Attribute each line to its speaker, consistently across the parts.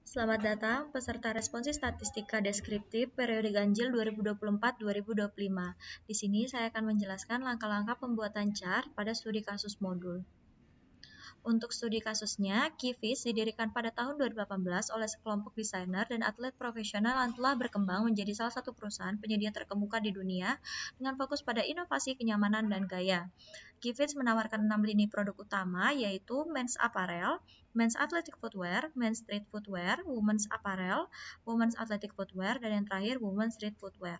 Speaker 1: Selamat datang peserta responsi statistika deskriptif periode ganjil 2024-2025. Di sini saya akan menjelaskan langkah-langkah pembuatan chart pada studi kasus modul. Untuk studi kasusnya, Keyviz didirikan pada tahun 2018 oleh sekelompok desainer dan atlet profesional yang telah berkembang menjadi salah satu perusahaan penyedia terkemuka di dunia dengan fokus pada inovasi, kenyamanan, dan gaya. Keyviz menawarkan 6 lini produk utama, yaitu men's apparel, men's athletic footwear, men's street footwear, women's apparel, women's athletic footwear, dan yang terakhir women's street footwear.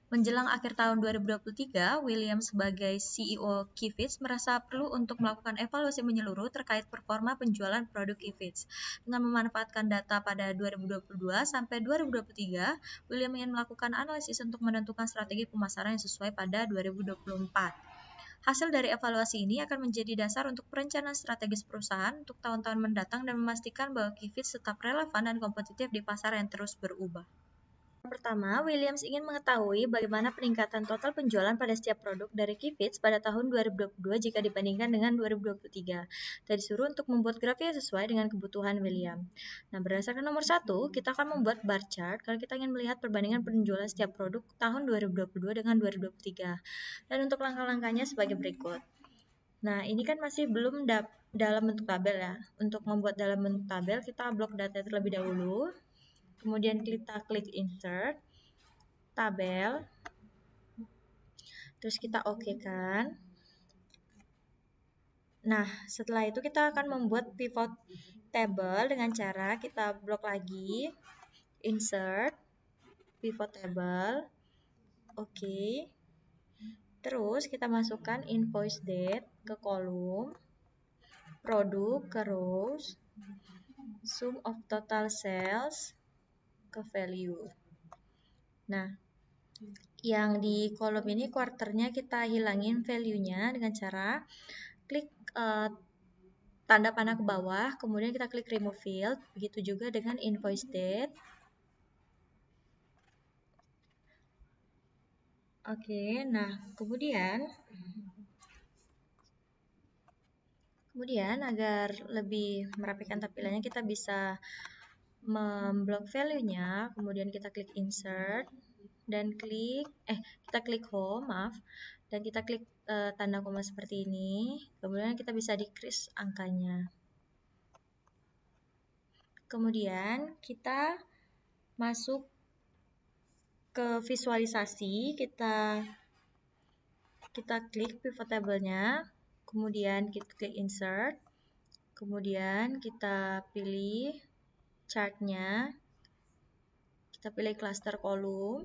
Speaker 1: Menjelang akhir tahun 2023, William sebagai CEO Keyviz merasa perlu untuk melakukan evaluasi menyeluruh terkait performa penjualan produk Keyviz. Dengan memanfaatkan data pada 2022 sampai 2023, William ingin melakukan analisis untuk menentukan strategi pemasaran yang sesuai pada 2024. Hasil dari evaluasi ini akan menjadi dasar untuk perencanaan strategis perusahaan untuk tahun-tahun mendatang dan memastikan bahwa Keyviz tetap relevan dan kompetitif di pasar yang terus berubah. Pertama, Williams ingin mengetahui bagaimana peningkatan total penjualan pada setiap produk dari Keyviz pada tahun 2022 jika dibandingkan dengan 2023. Dan disuruh untuk membuat grafik yang sesuai dengan kebutuhan William. Nah, berdasarkan nomor 1, kita akan membuat bar chart kalau kita ingin melihat perbandingan penjualan setiap produk tahun 2022 dengan 2023. Dan untuk langkah-langkahnya sebagai berikut. Nah, ini kan masih belum dalam bentuk tabel ya. Untuk membuat dalam bentuk tabel, kita blok data terlebih dahulu. Kemudian kita klik insert, tabel, terus kita oke kan. Nah, setelah itu kita akan membuat pivot table dengan cara kita blok lagi, insert, pivot table, oke. Terus kita masukkan invoice date ke kolom, produk ke rows, sum of total sales ke value. Nah, yang di kolom ini quarternya kita hilangin value-nya dengan cara klik tanda panah ke bawah, kemudian kita klik remove field, begitu juga dengan invoice date. Oke, nah kemudian agar lebih merapikan tampilannya kita bisa memblok value-nya, kemudian kita klik insert dan kita klik home, dan kita klik tanda koma seperti ini, kemudian kita bisa decrease angkanya. Kemudian kita masuk ke visualisasi, kita klik pivot table-nya, kemudian kita klik insert, kemudian kita pilih chart-nya, kita pilih cluster kolom,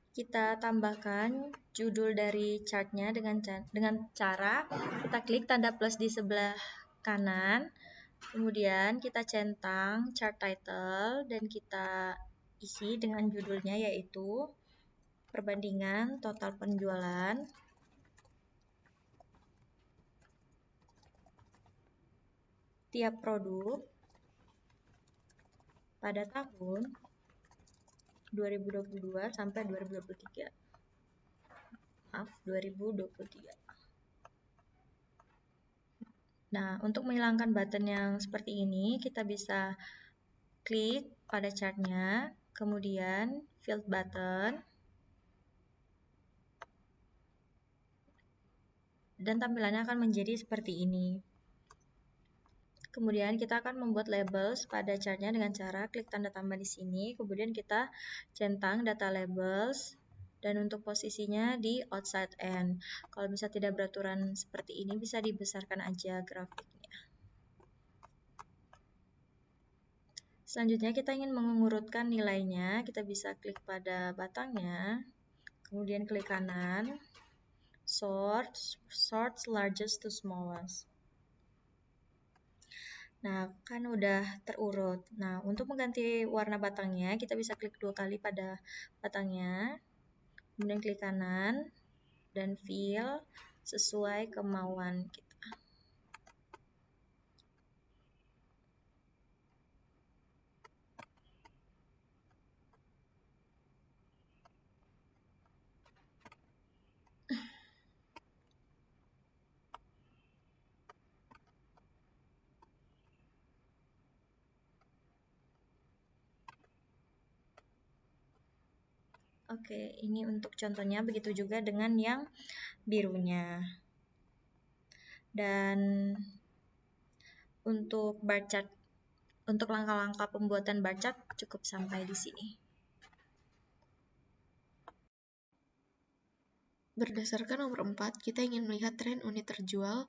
Speaker 1: kita tambahkan judul dari chart-nya dengan cara kita klik tanda plus di sebelah kanan, kemudian kita centang chart title dan kita isi dengan judulnya yaitu perbandingan total penjualan tiap produk pada tahun 2022 sampai 2023. 2023. Nah, untuk menghilangkan button yang seperti ini, kita bisa klik pada chartnya, kemudian field button, dan tampilannya akan menjadi seperti ini. Kemudian kita akan membuat labels pada chartnya dengan cara klik tanda tambah di sini, kemudian kita centang data labels, dan untuk posisinya di outside end. Kalau bisa tidak beraturan seperti ini, bisa dibesarkan aja grafiknya. Selanjutnya kita ingin mengurutkan nilainya, kita bisa klik pada batangnya, kemudian klik kanan, sort largest to smallest. Nah, kan udah terurut. Nah, untuk mengganti warna batangnya, kita bisa klik 2 kali pada batangnya, kemudian klik kanan, dan fill sesuai kemauan kita. Oke, ini untuk contohnya, begitu juga dengan yang birunya. Dan untuk bar chart, untuk langkah-langkah pembuatan bar chart cukup sampai di sini.
Speaker 2: Berdasarkan nomor 4, kita ingin melihat tren unit terjual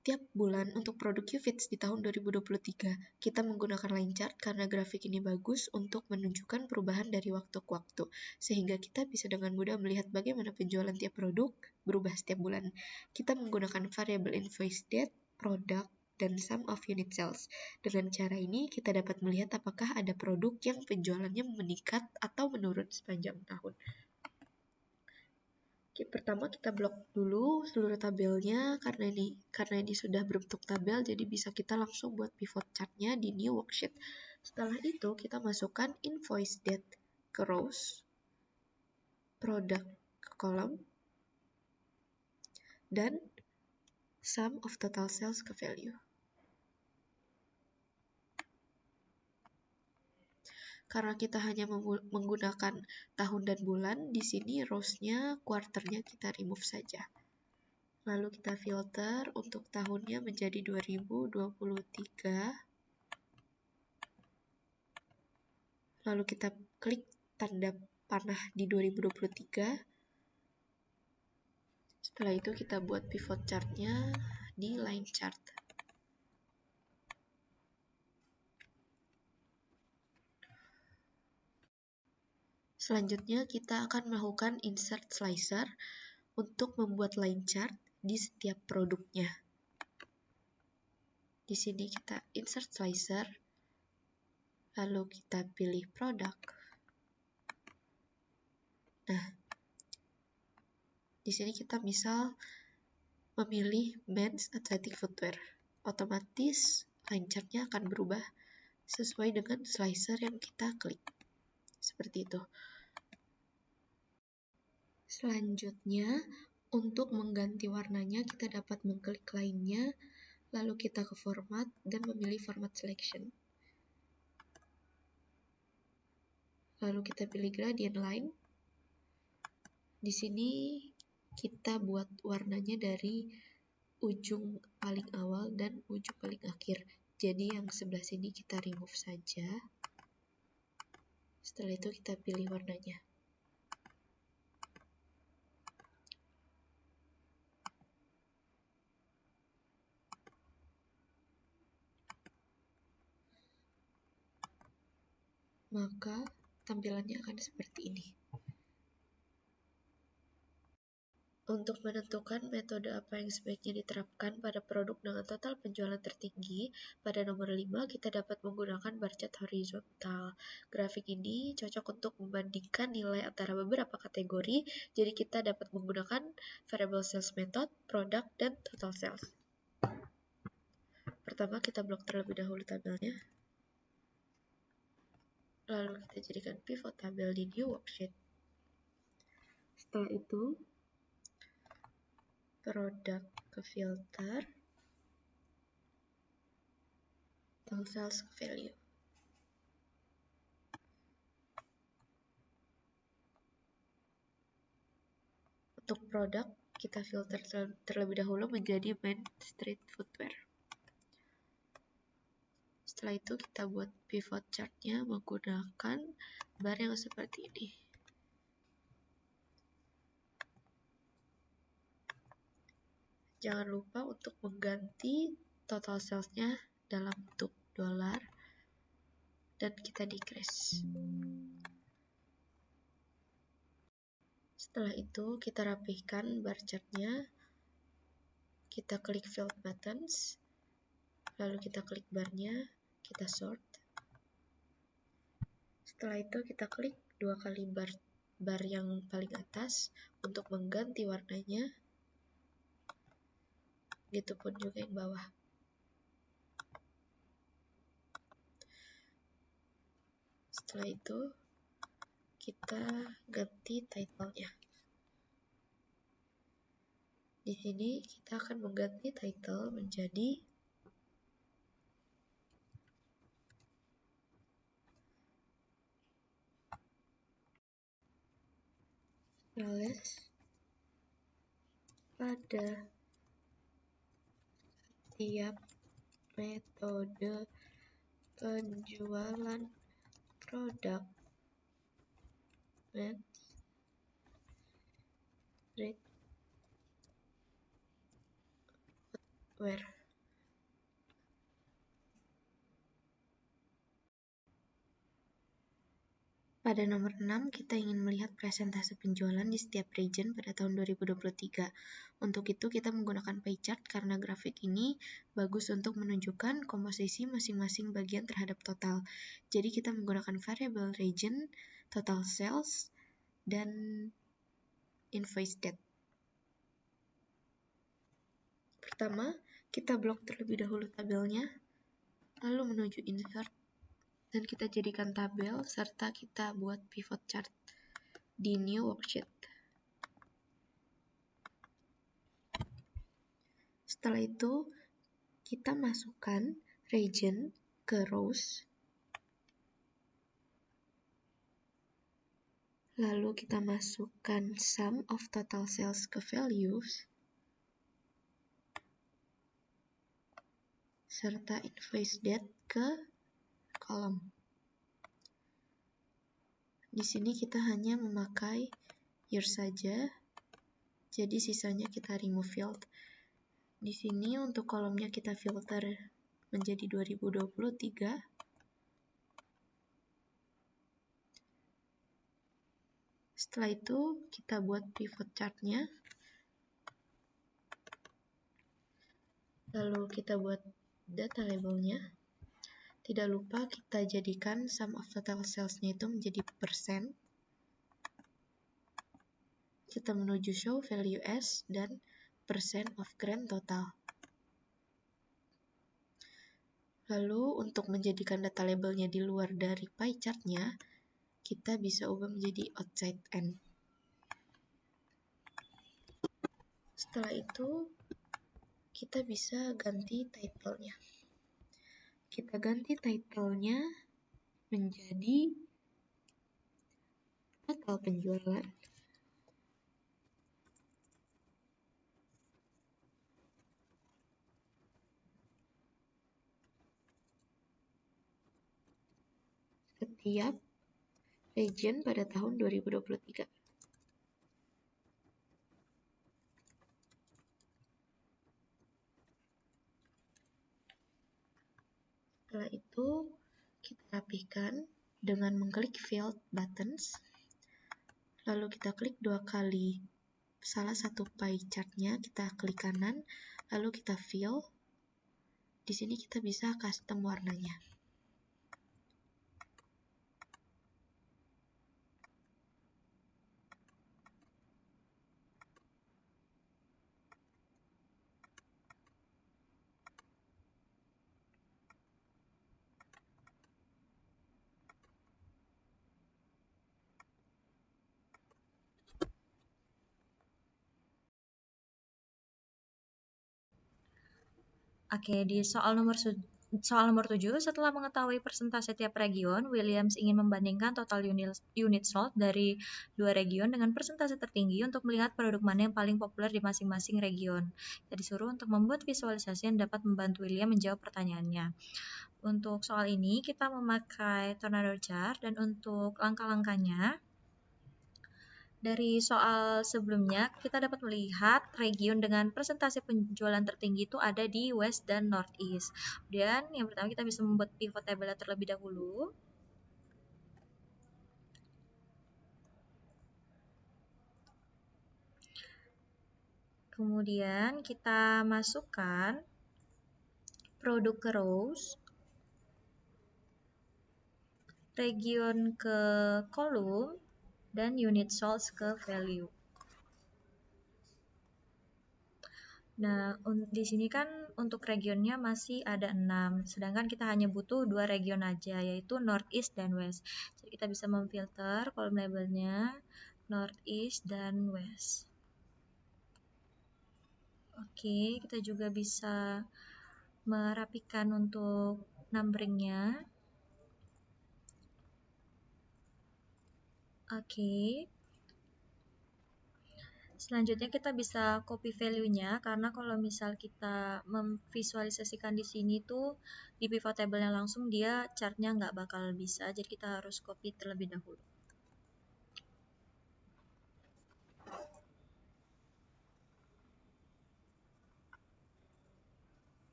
Speaker 2: tiap bulan untuk produk QFITS di tahun 2023. Kita menggunakan line chart karena grafik ini bagus untuk menunjukkan perubahan dari waktu ke waktu, sehingga kita bisa dengan mudah melihat bagaimana penjualan tiap produk berubah setiap bulan. Kita menggunakan variabel invoice date, produk, dan sum of unit sales. Dengan cara ini, kita dapat melihat apakah ada produk yang penjualannya meningkat atau menurun sepanjang tahun. Pertama kita blok dulu seluruh tabelnya karena ini sudah berbentuk tabel, jadi bisa kita langsung buat pivot chartnya di new worksheet. Setelah itu kita masukkan invoice date ke rows, product ke kolom, dan sum of total sales ke value. Karena kita hanya menggunakan tahun dan bulan, di sini rows-nya, quarter-nya kita remove saja. Lalu kita filter untuk tahunnya menjadi 2023. Lalu kita klik tanda panah di 2023. Setelah itu kita buat pivot chart-nya di line chart. Selanjutnya kita akan melakukan insert slicer untuk membuat line chart di setiap produknya. Di sini kita insert slicer, lalu kita pilih produk. Nah, di sini kita misal memilih men's athletic footwear. Otomatis line chart-nya akan berubah sesuai dengan slicer yang kita klik. Seperti itu. Selanjutnya, untuk mengganti warnanya, kita dapat mengklik lainnya, lalu kita ke format dan memilih format selection. Lalu kita pilih gradient line. Di sini kita buat warnanya dari ujung paling awal dan ujung paling akhir. Jadi yang sebelah sini kita remove saja. Setelah itu kita pilih warnanya. Maka tampilannya akan seperti ini. Untuk menentukan metode apa yang sebaiknya diterapkan pada produk dengan total penjualan tertinggi, pada nomor 5 kita dapat menggunakan bar chart horizontal. Grafik ini cocok untuk membandingkan nilai antara beberapa kategori, jadi kita dapat menggunakan variable sales method, produk, dan total sales. Pertama kita blok terlebih dahulu tabelnya. Lalu kita jadikan pivot tabel di new worksheet. Setelah itu, produk ke filter, total sales ke value. Untuk produk, kita filter terlebih dahulu menjadi men's street footwear. Setelah itu kita buat pivot chart-nya menggunakan bar yang seperti ini. Jangan lupa untuk mengganti total sales-nya dalam bentuk dolar dan kita decrease. Setelah itu kita rapihkan bar chart-nya, kita klik field buttons, lalu kita klik bar-nya, kita sort. Setelah itu kita klik 2 kali bar yang paling atas untuk mengganti warnanya. Gitu pun juga yang bawah. Setelah itu kita ganti title-nya. Di sini kita akan mengganti title menjadi les pada setiap metode penjualan produk match rate where. Pada nomor 6, kita ingin melihat presentase penjualan di setiap region pada tahun 2023. Untuk itu, kita menggunakan pie chart karena grafik ini bagus untuk menunjukkan komposisi masing-masing bagian terhadap total. Jadi, kita menggunakan variable region, total sales, dan invoice date. Pertama, kita blok terlebih dahulu tabelnya, lalu menuju insert, dan kita jadikan tabel, serta kita buat pivot chart di new worksheet. Setelah itu, kita masukkan region ke rows, lalu kita masukkan sum of total sales ke values, serta invoice date ke kolom. Di sini kita hanya memakai year saja, jadi sisanya kita remove field. Di sini untuk kolomnya kita filter menjadi 2023. Setelah itu kita buat pivot chartnya, lalu kita buat data labelnya. Tidak lupa kita jadikan sum of total sales-nya itu menjadi persen. Kita menuju show value as dan percent of grand total. Lalu untuk menjadikan data labelnya di luar dari pie chart-nya, kita bisa ubah menjadi outside and. Setelah itu, kita bisa ganti title-nya. Kita ganti title-nya menjadi total penjualan. Setiap region pada tahun 2023. Setelah itu, kita rapihkan dengan mengklik field buttons, lalu kita klik 2 kali salah satu pie chart-nya, kita klik kanan, lalu kita fill. Di sini kita bisa custom warnanya.
Speaker 1: Oke, di soal nomor 7, setelah mengetahui persentase tiap region, Williams ingin membandingkan total unit sold dari 2 region dengan persentase tertinggi untuk melihat produk mana yang paling populer di masing-masing region. Kita disuruh untuk membuat visualisasi yang dapat membantu William menjawab pertanyaannya. Untuk soal ini, kita memakai tornado chart, dan untuk langkah-langkahnya, dari soal sebelumnya, kita dapat melihat region dengan presentase penjualan tertinggi itu ada di West dan Northeast. Kemudian, yang pertama kita bisa membuat pivot table terlebih dahulu. Kemudian, kita masukkan produk ke rows, region ke kolom, dan unit sold ke value. Nah, di sini kan untuk regionnya masih ada 6, sedangkan kita hanya butuh 2 region aja, yaitu Northeast dan West. Jadi kita bisa memfilter kolom labelnya Northeast dan West. Oke, kita juga bisa merapikan untuk numberingnya. Oke. Selanjutnya kita bisa copy value-nya, karena kalau misal kita memvisualisasikan di sini tuh di pivot table-nya langsung dia chart-nya nggak bakal bisa, jadi kita harus copy terlebih dahulu.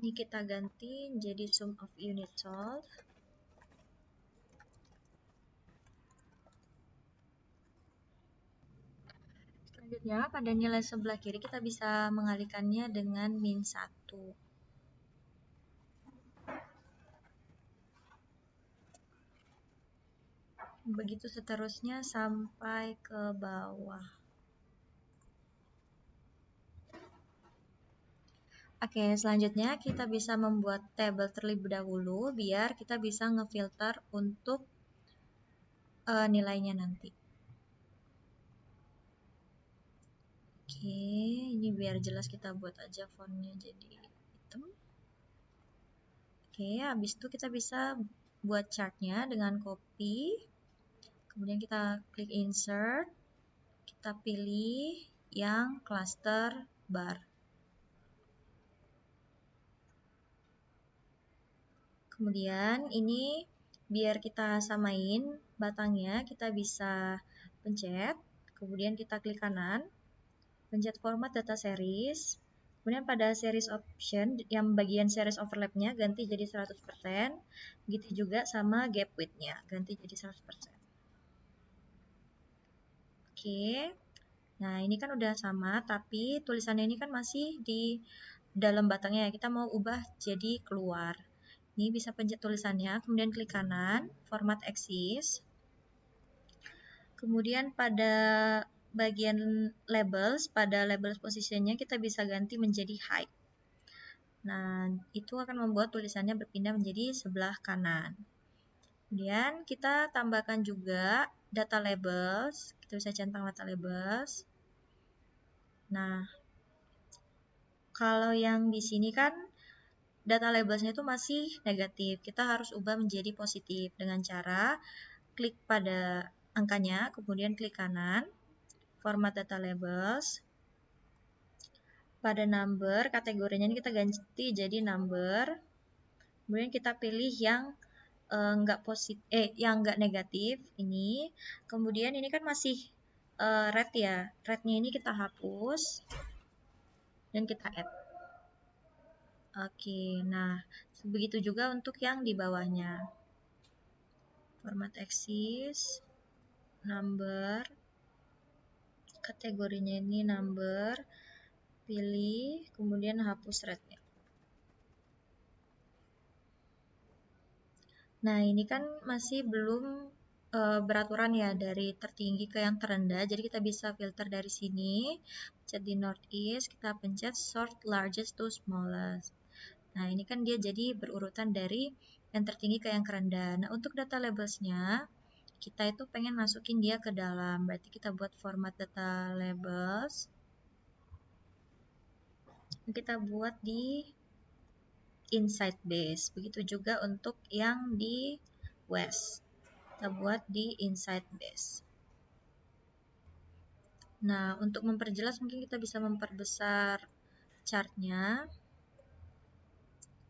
Speaker 1: Ini kita ganti jadi sum of unit sold. Selanjutnya, pada nilai sebelah kiri kita bisa mengalihkannya dengan min 1. Begitu seterusnya sampai ke bawah. Oke, selanjutnya kita bisa membuat tabel terlebih dahulu biar kita bisa ngefilter untuk nilainya nanti. Oke, ini biar jelas kita buat aja fontnya jadi hitam. Oke, habis itu kita bisa buat chartnya dengan copy. Kemudian kita klik insert. Kita pilih yang cluster bar. Kemudian ini biar kita samain batangnya, kita bisa pencet, kemudian kita klik kanan, pencet format data series, kemudian pada series option yang bagian series overlap-nya ganti jadi 100%, begitu juga sama gap width-nya, ganti jadi 100%. Oke, nah ini kan udah sama, tapi tulisannya ini kan masih di dalam batangnya, kita mau ubah jadi keluar. Ini bisa pencet tulisannya, kemudian klik kanan, format axis. Kemudian pada bagian labels, pada labels positionnya kita bisa ganti menjadi height. Nah, itu akan membuat tulisannya berpindah menjadi sebelah kanan. Kemudian kita tambahkan juga data labels, kita bisa centang data labels. Nah, kalau yang di sini kan data labelsnya itu masih negatif, kita harus ubah menjadi positif dengan cara klik pada angkanya, kemudian klik kanan, format data labels. Pada number, kategorinya ini kita ganti jadi number. Kemudian kita pilih yang yang enggak negatif ini. Kemudian ini kan masih red ya. Rednya ini kita hapus dan kita add. Oke, nah begitu juga untuk yang di bawahnya. Format axis, number, kategorinya ini number, pilih, kemudian hapus rednya. Nah, ini kan masih belum beraturan ya dari tertinggi ke yang terendah. Jadi kita bisa filter dari sini, pencet di northeast, kita pencet sort largest to smallest. Nah, ini kan dia jadi berurutan dari yang tertinggi ke yang terendah. Nah, untuk data labelsnya, kita itu pengen masukin dia ke dalam. Berarti kita buat format data labels. Kita buat di inside base. Begitu juga untuk yang di west. Kita buat di inside base. Nah, untuk memperjelas mungkin kita bisa memperbesar chartnya.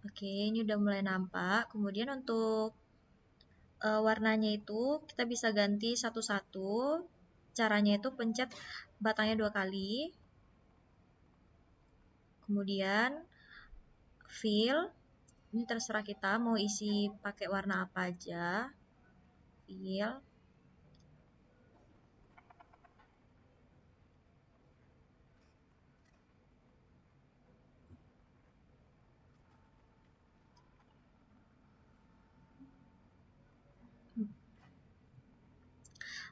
Speaker 1: Oke, ini udah mulai nampak. Kemudian untuk warnanya itu kita bisa ganti satu-satu. Caranya itu pencet batangnya 2 kali. Kemudian fill. Ini terserah kita mau isi pakai warna apa aja. Fill.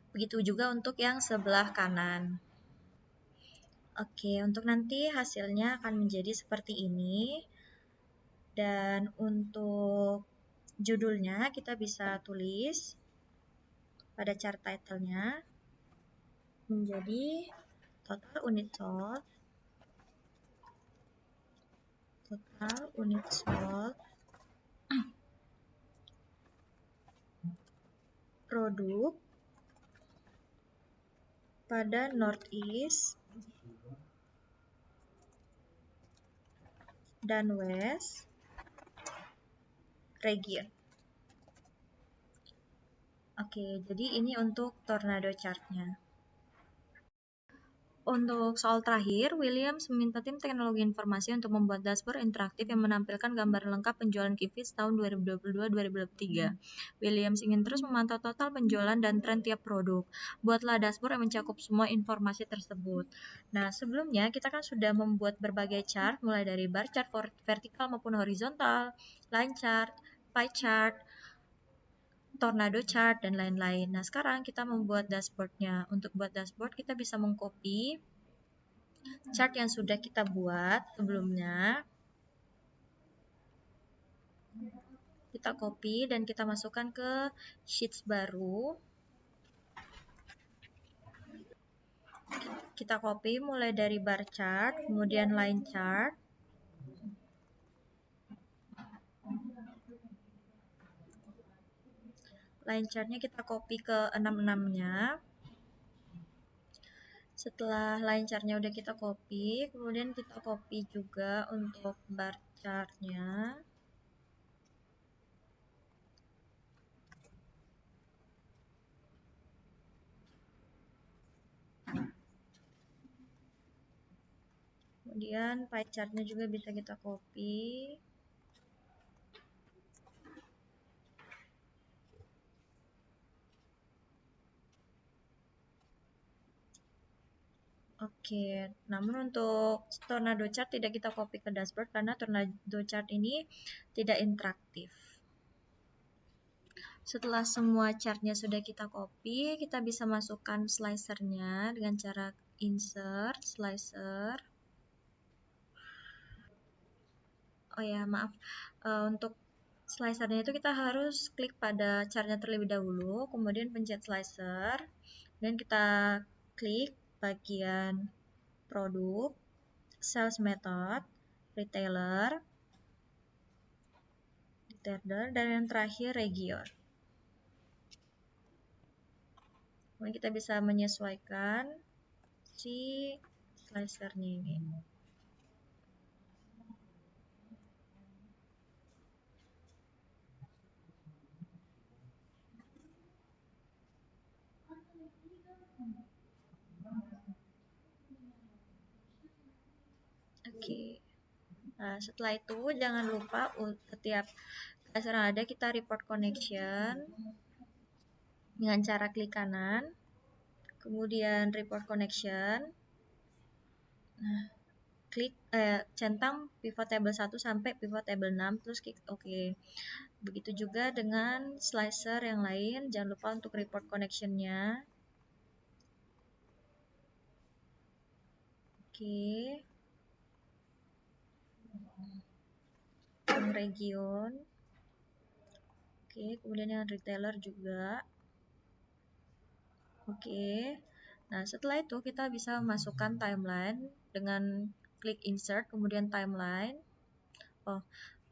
Speaker 1: Begitu juga untuk yang sebelah kanan. Oke, untuk nanti hasilnya akan menjadi seperti ini. Dan untuk judulnya kita bisa tulis pada chart title-nya menjadi total unit sold. Total unit sold produk pada Northeast dan West region. Oke, jadi ini untuk tornado chart-nya. Untuk soal terakhir, Williams meminta tim teknologi informasi untuk membuat dashboard interaktif yang menampilkan gambar lengkap penjualan Kifis tahun 2022-2023. Williams ingin terus memantau total penjualan dan tren tiap produk. Buatlah dashboard yang mencakup semua informasi tersebut. Nah, sebelumnya kita kan sudah membuat berbagai chart, mulai dari bar chart vertikal maupun horizontal, line chart, pie chart, tornado chart, dan lain-lain. Nah, sekarang kita membuat dashboardnya. Untuk buat dashboard, kita bisa mengcopy chart yang sudah kita buat sebelumnya. Kita copy dan kita masukkan ke sheets baru. Kita copy mulai dari bar chart, kemudian line chart. Line chartnya kita copy ke 66-nya. Setelah line chartnya udah kita copy, kemudian kita copy juga untuk bar chartnya. Kemudian pie chartnya juga bisa kita copy. Oke, namun untuk tornado chart tidak kita copy ke dashboard karena tornado chart ini tidak interaktif. Setelah semua chartnya sudah kita copy, kita bisa masukkan slicernya dengan cara insert slicer. Oh ya, maaf. Untuk slicernya itu kita harus klik pada chartnya terlebih dahulu, kemudian pencet slicer, dan kita klik bagian produk, sales method, retailer, dan yang terakhir region. Kemudian kita bisa menyesuaikan si slicernya ini. Oke. Nah, setelah itu jangan lupa setiap slicer yang ada kita report connection dengan cara klik kanan, kemudian report connection. Nah, klik centang pivot table 1 sampai pivot table 6 terus klik OK. Begitu juga dengan slicer yang lain, jangan lupa untuk report connection-nya. Oke. Yang region. Oke, kemudian yang retailer juga. Oke. Nah, setelah itu kita bisa masukkan timeline dengan klik insert, kemudian timeline.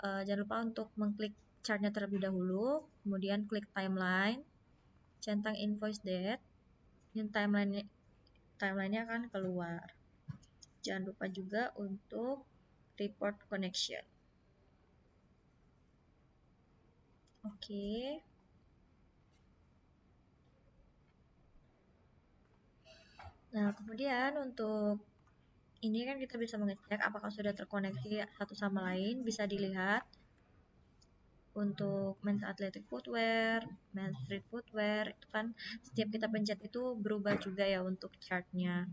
Speaker 1: Jangan lupa untuk mengklik chartnya terlebih dahulu, kemudian klik timeline, centang invoice date, dan timeline-nya akan keluar. Jangan lupa juga untuk report connection. Oke. Nah, kemudian untuk ini kan kita bisa mengecek apakah sudah terkoneksi satu sama lain, bisa dilihat untuk men's athletic footwear, men's street footwear, itu kan setiap kita pencet itu berubah juga ya untuk chartnya.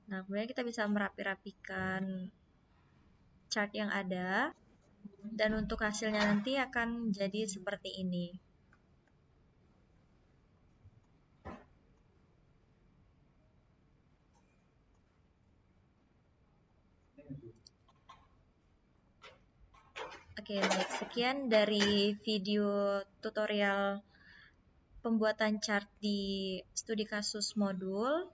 Speaker 1: Nah, kemudian kita bisa merapi-rapikan chart yang ada, dan untuk hasilnya nanti akan jadi seperti ini. Oke, baik. Sekian dari video tutorial pembuatan chart di studi kasus modul.